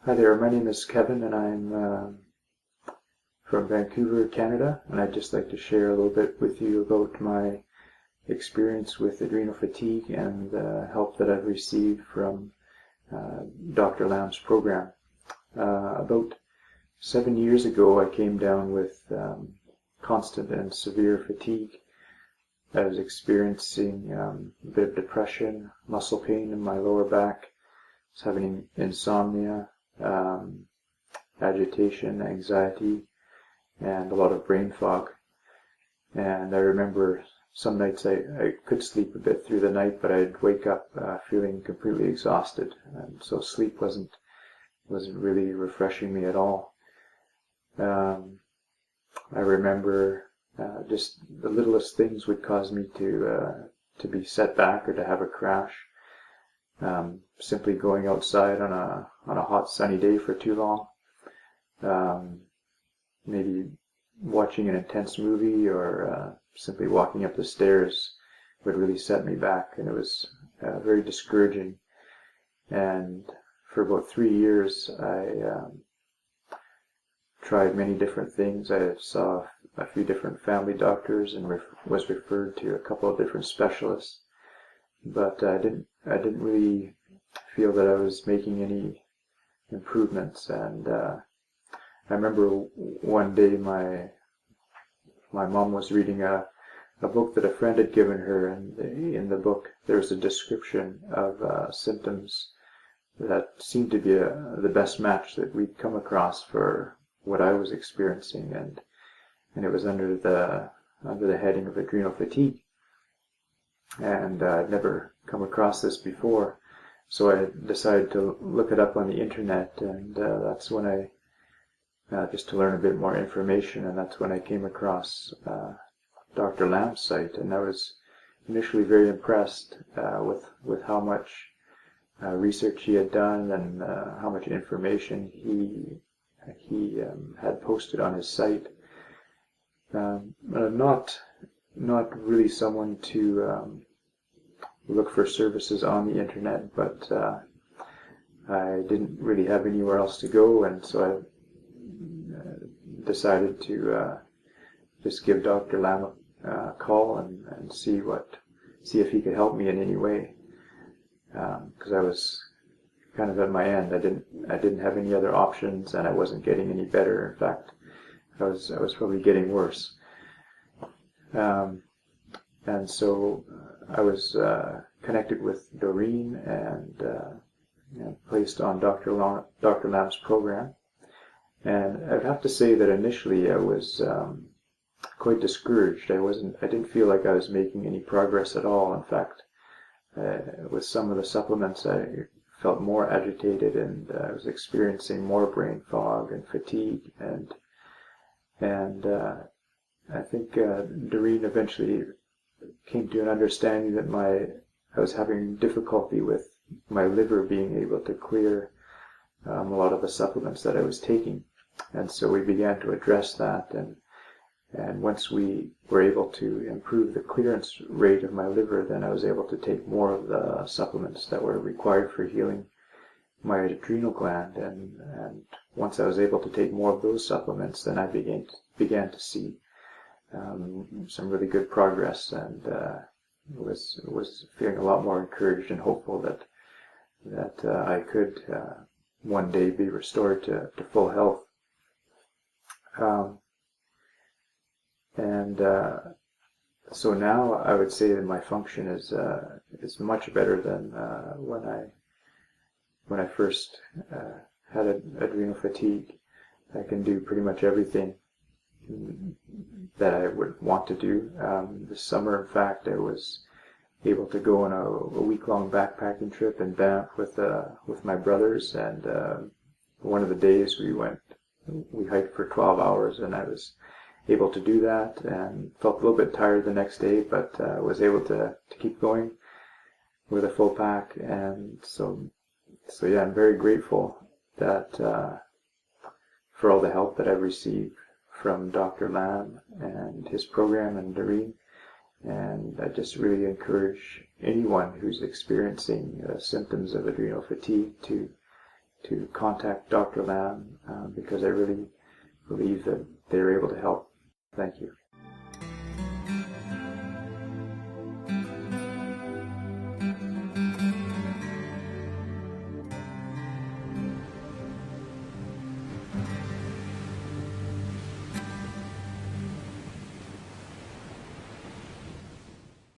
Hi there, my name is Kevin and I'm from Vancouver, Canada, and I'd just like to share a little bit with you about my experience with adrenal fatigue and the help that I've received from Dr. Lamb's program. About 7 years ago, I came down with constant and severe fatigue. I was experiencing a bit of depression, muscle pain in my lower back. I was having insomnia, agitation, anxiety, and a lot of brain fog. And I remember some nights I could sleep a bit through the night, but I'd wake up feeling completely exhausted, and so sleep wasn't really refreshing me at all. I remember just the littlest things would cause me to be set back or to have a crash. Simply going outside on a hot sunny day for too long, maybe watching an intense movie or simply walking up the stairs would really set me back, and it was very discouraging. And for about 3 years I tried many different things. I saw a few different family doctors and was referred to a couple of different specialists, but I didn't really feel that I was making any improvements. And I remember one day my mom was reading a book that a friend had given her, and in the book there was a description of symptoms that seemed to be the best match that we'd come across for what I was experiencing, and it was under the heading of adrenal fatigue. And I'd never come across this before, so I decided to look it up on the internet, and that's when I just to learn a bit more information, and that's when I came across Dr. Lamb's site, and I was initially very impressed with how much research he had done and how much information he had posted on his site. Not really someone to look for services on the internet, but I didn't really have anywhere else to go, and so I decided to just give Dr. Lamb a call and see if he could help me in any way, because I was kind of at my end. I didn't have any other options, and I wasn't getting any better. In fact, I was probably getting worse. And so I was connected with Doreen and placed on Dr. Lamb's program. And I'd have to say that initially I was quite discouraged. I didn't feel like I was making any progress at all. In fact, with some of the supplements I felt more agitated, and I was experiencing more brain fog and fatigue, and I think Doreen eventually came to an understanding that I was having difficulty with my liver being able to clear a lot of the supplements that I was taking, and so we began to address that, and once we were able to improve the clearance rate of my liver, then I was able to take more of the supplements that were required for healing my adrenal gland, and once I was able to take more of those supplements, then I began to see some really good progress, and was feeling a lot more encouraged and hopeful that I could one day be restored to full health. So now I would say that my function is much better than when I first had adrenal fatigue. I can do pretty much everything that I would want to do. This summer, in fact, I was able to go on a week-long backpacking trip in Banff with my brothers, and one of the days we hiked for 12 hours, and I was able to do that, and felt a little bit tired the next day, but was able to keep going with a full pack. And so yeah, I'm very grateful that for all the help that I've received from Dr. Lamb and his program and Doreen, and I just really encourage anyone who's experiencing symptoms of adrenal fatigue to to contact Dr. Lam because I really believe that they're able to help. Thank you.